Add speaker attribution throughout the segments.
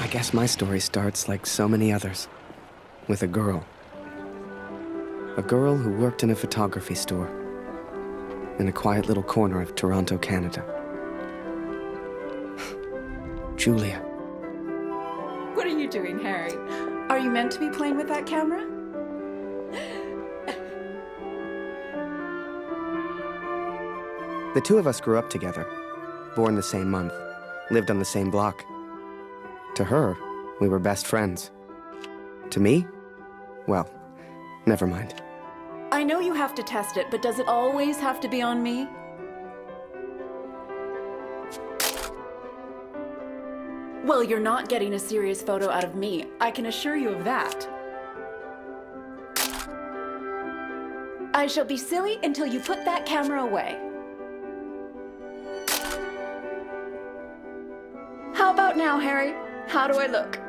Speaker 1: I guess my story starts like so many others, with a girl. A girl who worked in a photography store in a quiet little corner of Toronto, Canada. Julia.
Speaker 2: What are you doing, Harry? Are you meant to be playing with that camera?
Speaker 1: The two of us grew up together, born the same month, lived on the same block. To her, we were best friends. To me, well, never mind.
Speaker 2: I know you have to test it, but does it always have to be on me? Well, you're not getting a serious photo out of me. I can assure you of that. I shall be silly until you put that camera away. How about now, Harry? How do I look?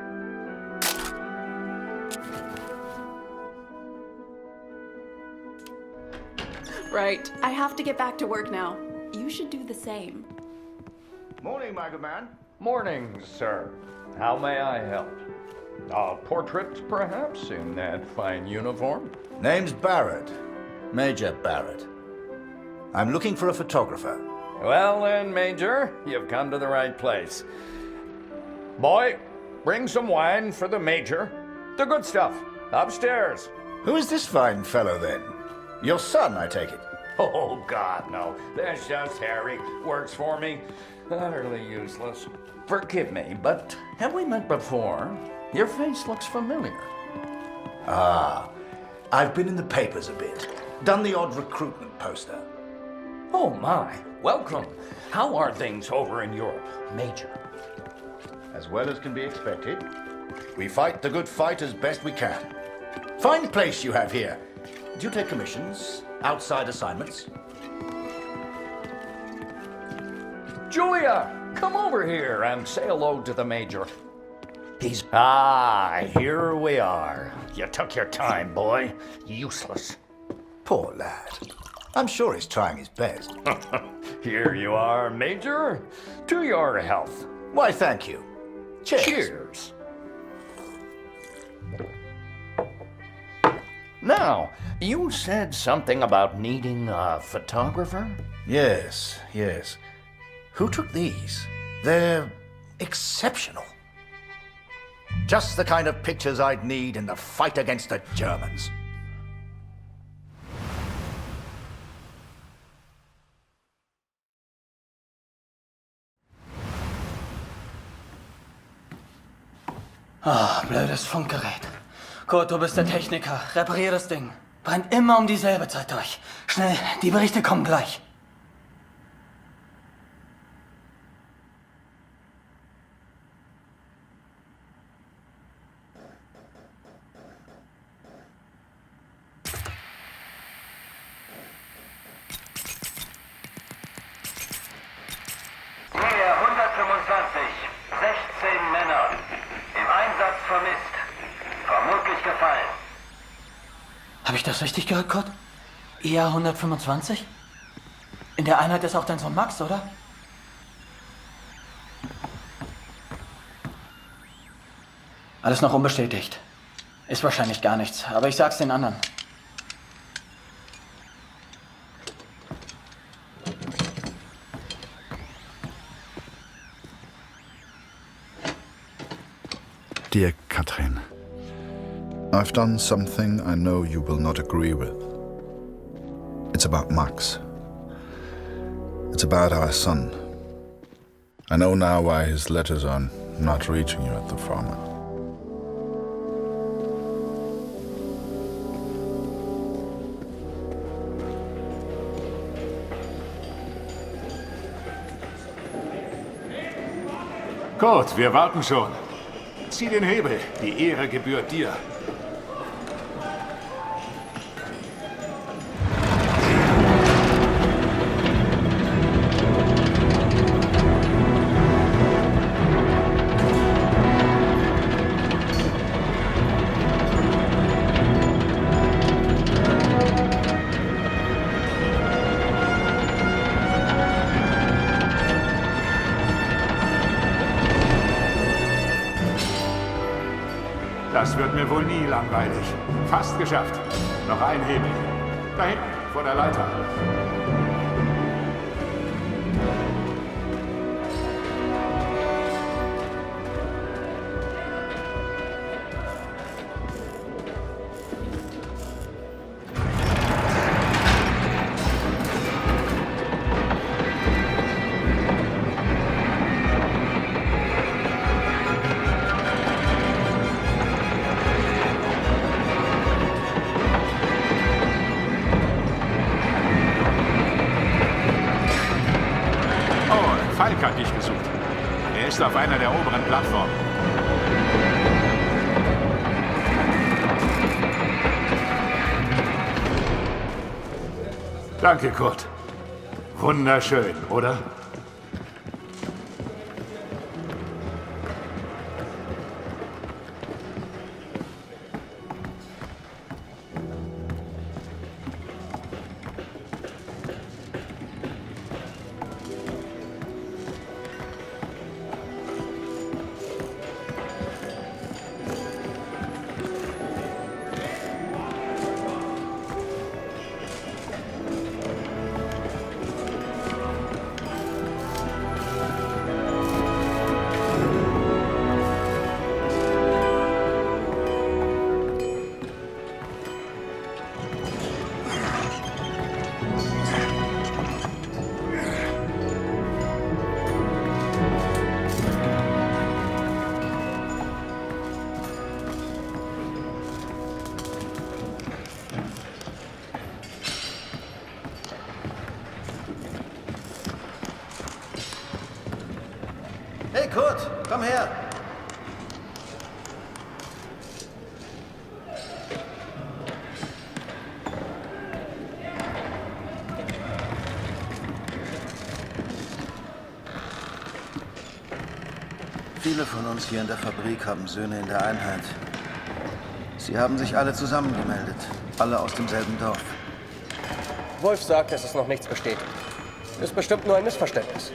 Speaker 2: Right. I have to get back to work now. You should do the same.
Speaker 3: Morning, my good man.
Speaker 4: Morning, sir. How may I help? A portrait, perhaps, in that fine uniform?
Speaker 3: Name's Barrett. Major Barrett. I'm looking for a photographer.
Speaker 4: Well then, Major, you've come to the right place. Boy, bring some wine for the Major. The good stuff. Upstairs.
Speaker 3: Who is this fine fellow, then? Your son, I take it.
Speaker 4: Oh, God, no. That's just Harry. Works for me. Utterly useless. Forgive me, but have we met before? Your face looks familiar.
Speaker 3: Ah, I've been in the papers a bit. Done the odd recruitment poster.
Speaker 4: Oh, my. Welcome. How are things over in Europe, Major?
Speaker 3: As well as can be expected. We fight the good fight as best we can. Fine place you have here. Do you take commissions? Outside assignments?
Speaker 4: Julia, come over here and say hello to the Major. Here we are. You took your time, boy. Useless.
Speaker 3: Poor lad. I'm sure he's trying his best.
Speaker 4: Here you are, Major. To your health.
Speaker 3: Why, thank you. Cheers.
Speaker 4: Cheers. Now, you said something about needing a photographer?
Speaker 3: Yes. Who took these? They're exceptional. Just the kind of pictures I'd need in the fight against the Germans.
Speaker 5: Blödes Funkgerät. Kurt, du bist der Techniker. Reparier das Ding. Brennt immer um dieselbe Zeit durch. Schnell, die Berichte kommen gleich. Habe ich das richtig gehört, Kurt? Eher 125? In der Einheit ist auch dein Sohn Max, oder? Alles noch unbestätigt. Ist wahrscheinlich gar nichts, aber ich sag's den anderen.
Speaker 6: Dear Katrin, I've done something I know you will not agree with. It's about Max. It's about our son. I know now why his letters are not reaching you at the farm.
Speaker 7: Kurt, wir warten schon. Zieh den Hebel. Die Ehre gebührt dir. Das wird mir wohl nie langweilig. Fast geschafft. Noch ein Hebel. Da hinten, vor der Leiter. Falk hat dich gesucht. Er ist auf einer der oberen Plattformen. Danke, Kurt. Wunderschön, oder?
Speaker 3: Hey Kurt, komm her! Viele von uns hier in der Fabrik haben Söhne in der Einheit. Sie haben sich alle zusammengemeldet. Alle aus demselben Dorf.
Speaker 8: Wolf sagt, es ist noch nichts bestätigt. Ist bestimmt nur ein Missverständnis.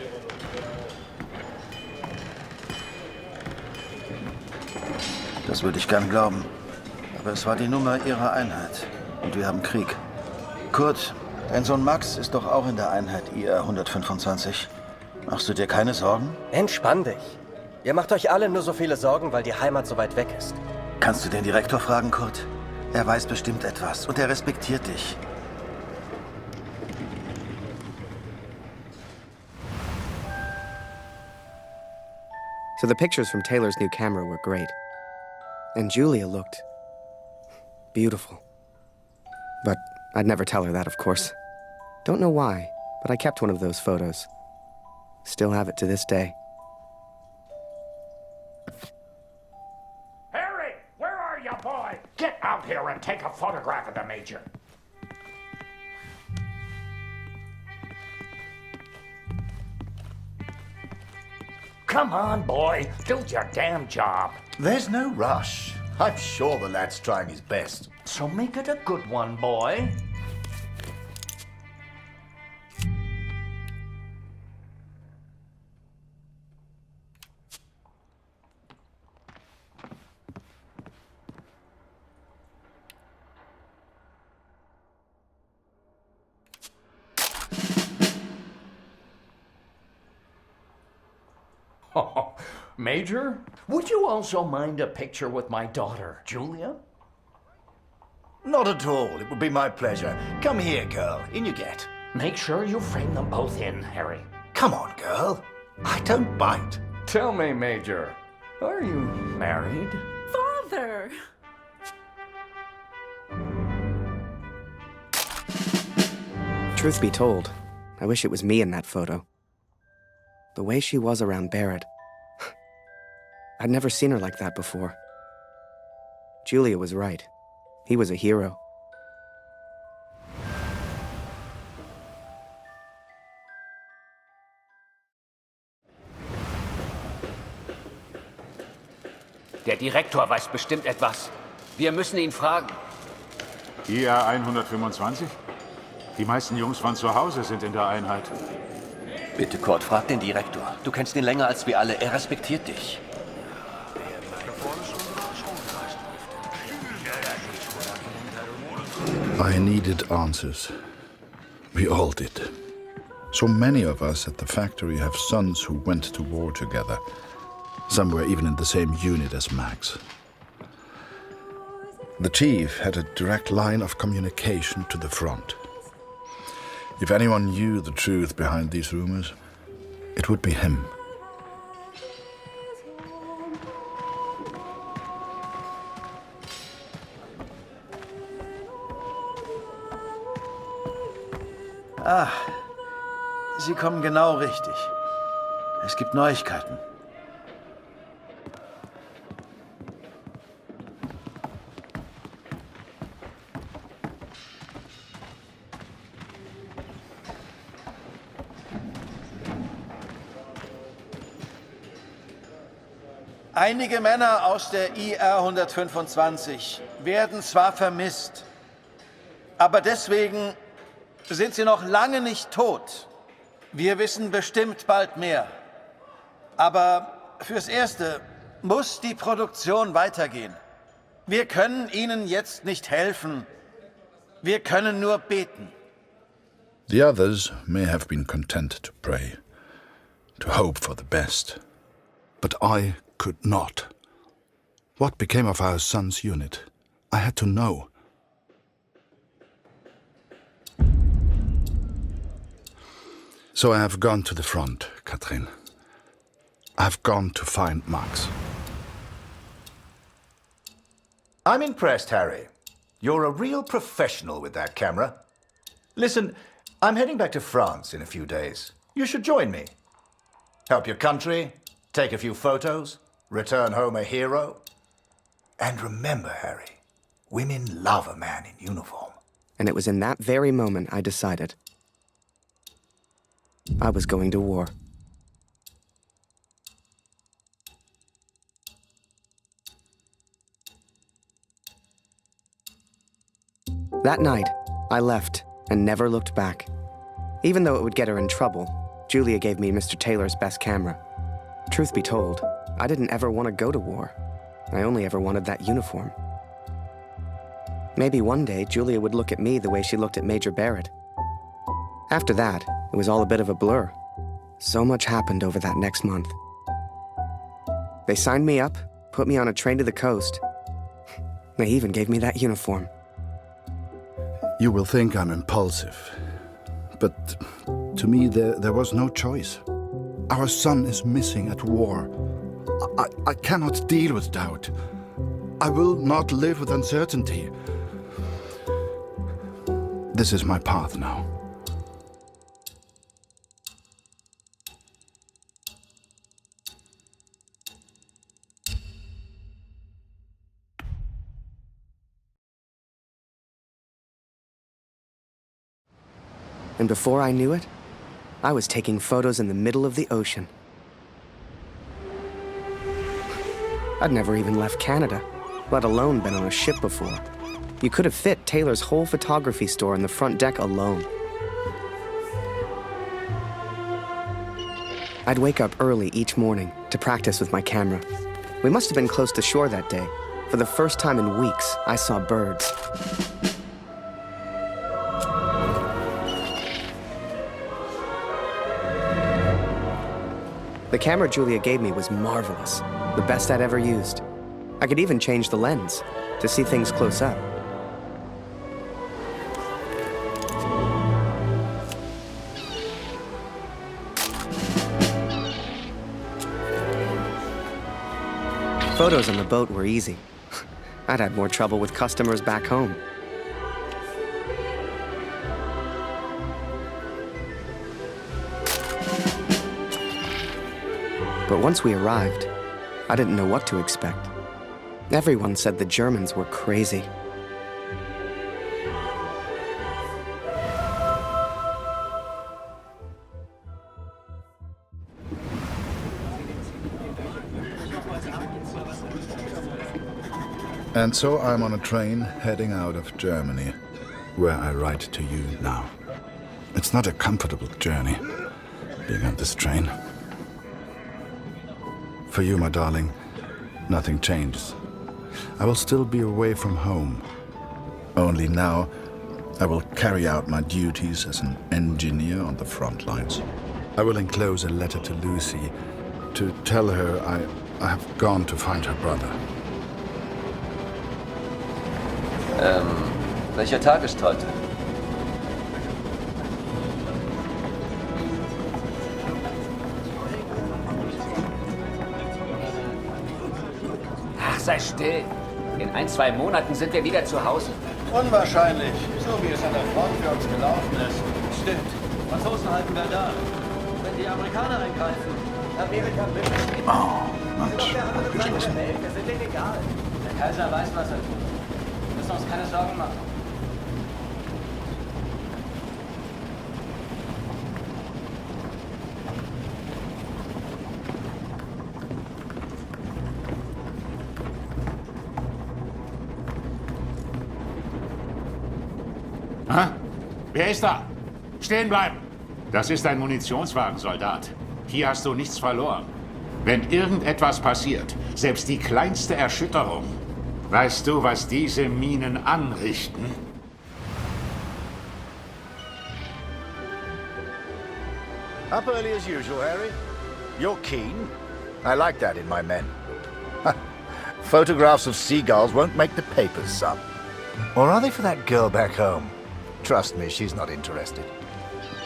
Speaker 3: Das würde ich gern glauben. Aber es war die Nummer ihrer Einheit. Und wir haben Krieg. Kurt, dein Sohn Max ist doch auch in der Einheit IR 125. Machst du dir keine Sorgen?
Speaker 8: Entspann dich. Ihr macht euch alle nur so viele Sorgen, weil die Heimat so weit weg ist.
Speaker 3: Kannst du den Direktor fragen, Kurt? Er weiß bestimmt etwas und er respektiert dich.
Speaker 1: So the pictures from Taylor's new camera were great. And Julia looked beautiful. But I'd never tell her that, of course. Don't know why, but I kept one of those photos. Still have it to this day.
Speaker 4: Harry, where are you, boy? Get out here and take a photograph of the Major. Come on, boy. Do your damn job.
Speaker 3: There's no rush.
Speaker 9: I'm sure the lad's trying his best.
Speaker 4: So make it a good one, boy. Oh, Major, would you also mind a picture with my daughter, Julia?
Speaker 9: Not at all. It would be my pleasure. Come here, girl. In you get.
Speaker 4: Make sure you frame them both in, Harry.
Speaker 9: Come on, girl. I don't bite.
Speaker 4: Tell me, Major, are you married?
Speaker 2: Father!
Speaker 1: Truth be told, I wish it was me in that photo. The way she was around Barrett. I'd never seen her like that before. Julia was right. He was a hero.
Speaker 10: Der Direktor weiß bestimmt etwas. Wir müssen ihn fragen.
Speaker 7: IA 125? Die meisten Jungs von zu Hause sind in der Einheit.
Speaker 10: Bitte, Kurt, frag den Direktor. Du kennst ihn länger als wir alle. Er respektiert dich.
Speaker 6: I needed answers. We all did. So many of us at the factory have sons who went to war together. Some were even in the same unit as Max. The chief had a direct line of communication to the front. If anyone knew the truth behind these rumors, it would be him.
Speaker 3: Ah, Sie kommen genau richtig. Es gibt Neuigkeiten. Einige Männer aus der IR 125 werden zwar vermisst, aber deswegen sind sie noch lange nicht tot. Wir wissen bestimmt bald mehr. Aber fürs Erste muss die Produktion weitergehen. Wir können Ihnen jetzt nicht helfen. Wir können nur beten.
Speaker 6: The others may have been content to pray, to hope for the best. But I could not. What became of our son's unit? I had to know. So I have gone to the front, Katrin. I have gone to find Max.
Speaker 9: I'm impressed, Harry. You're a real professional with that camera. Listen, I'm heading back to France in a few days. You should join me. Help your country, take a few photos, return home a hero. And remember, Harry, women love a man in uniform.
Speaker 1: And it was in that very moment I decided I was going to war. That night, I left and never looked back. Even though it would get her in trouble, Julia gave me Mr. Taylor's best camera. Truth be told, I didn't ever want to go to war. I only ever wanted that uniform. Maybe one day Julia would look at me the way she looked at Major Barrett. After that, it was all a bit of a blur. So much happened over that next month. They signed me up, put me on a train to the coast. They even gave me that uniform.
Speaker 6: You will think I'm impulsive, but to me there was no choice. Our son is missing at war. I cannot deal with doubt. I will not live with uncertainty. This is my path now.
Speaker 1: And before I knew it, I was taking photos in the middle of the ocean. I'd never even left Canada. let alone been on a ship before. You could have fit Taylor's whole photography store in the front deck alone. I'd wake up early each morning to practice with my camera. We must have been close to shore that day. For the first time in weeks, I saw birds. The camera Julia gave me was marvelous, the best I'd ever used. I could even change the lens to see things close up. Photos on the boat were easy. I'd had more trouble with customers back home. But once we arrived, I didn't know what to expect. Everyone said the Germans were crazy.
Speaker 6: And so I'm on a train heading out of Germany, where I write to you now. It's not a comfortable journey, being on this train. For you, my darling, nothing changes. I will still be away from home. Only now, I will carry out my duties as an engineer on the front lines. I will enclose a letter to Lucy to tell her I have gone to find her brother.
Speaker 10: Welcher Tag ist heute?
Speaker 11: Ach, sei still. In 1-2 Monaten sind wir wieder zu Hause.
Speaker 3: Unwahrscheinlich, so wie es an der Front für uns gelaufen ist.
Speaker 5: Stimmt. Franzosen halten Verdun. Wenn die Amerikaner eingreifen, Amerika will bestehen.
Speaker 6: Oh, Mensch,
Speaker 5: Wir
Speaker 6: abgeschlossen.
Speaker 5: sind denen egal. Der Kaiser weiß, was er tut. Wir müssen uns keine Sorgen machen.
Speaker 7: Ha? Wer ist da? Stehen bleiben! Das ist ein Munitionswagen, Soldat. Hier hast du nichts verloren. Wenn irgendetwas passiert, selbst die kleinste Erschütterung, weißt du, was diese Minen anrichten?
Speaker 9: Up early as usual, Harry. You're keen. I like that in my men. Photographs of seagulls won't make the papers, son. Or are they for that girl back home? Trust me, she's not interested.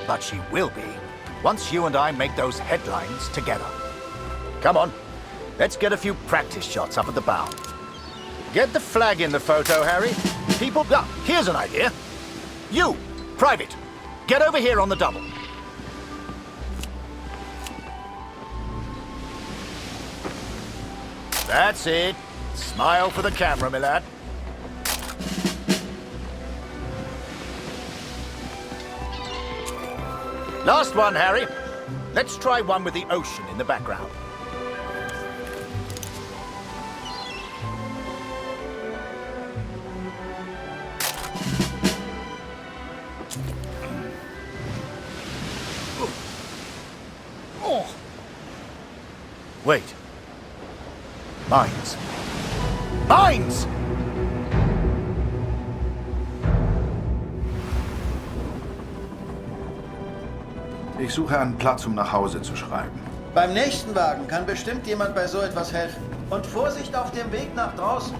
Speaker 9: But she will be, once you and I make those headlines together. Come on, let's get a few practice shots up at the bow. Get the flag in the photo, Harry. People... Ah, here's an idea. You, Private, get over here on the double. That's it. Smile for the camera, my lad. Last one, Harry. Let's try one with the ocean in the background. Wait. Mines. Mines!
Speaker 6: Ich suche einen Platz, um nach Hause zu schreiben.
Speaker 3: Beim nächsten Wagen kann bestimmt jemand bei so etwas helfen. Und Vorsicht auf dem Weg nach draußen.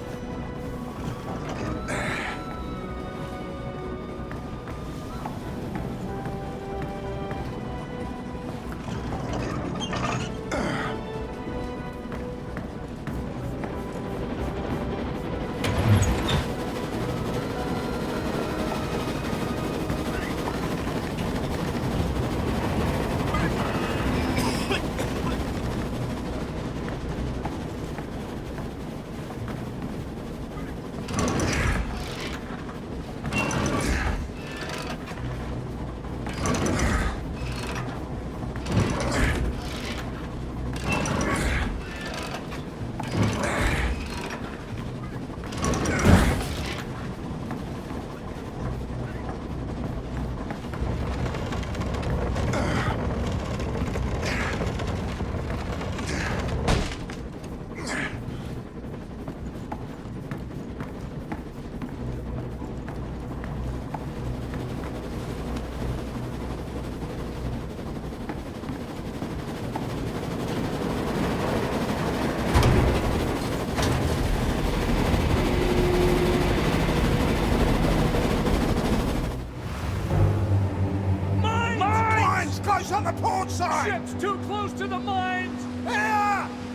Speaker 7: Ship's too close to the mines!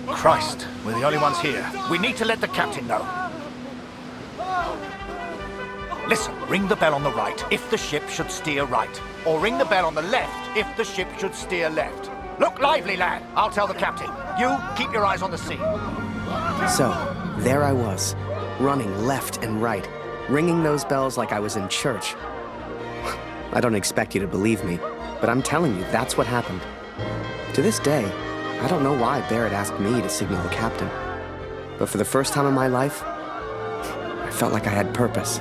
Speaker 9: Christ, we're the only ones here. We need to let the captain know. Listen, ring the bell on the right if the ship should steer right. Or ring the bell on the left if the ship should steer left. Look lively, lad. I'll tell the captain. You, keep your eyes on the sea.
Speaker 1: So, there I was, running left and right, ringing those bells like I was in church. I don't expect you to believe me, but I'm telling you, that's what happened. To this day, I don't know why Barrett asked me to signal the captain. But for the first time in my life, I felt like I had purpose.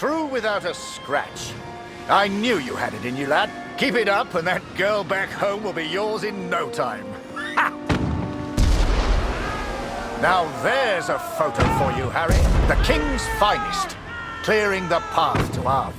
Speaker 9: Through without a scratch. I knew you had it in you, lad. Keep it up and that girl back home will be yours in no time. Ha! Now there's a photo for you, Harry. The King's finest. Clearing the path to our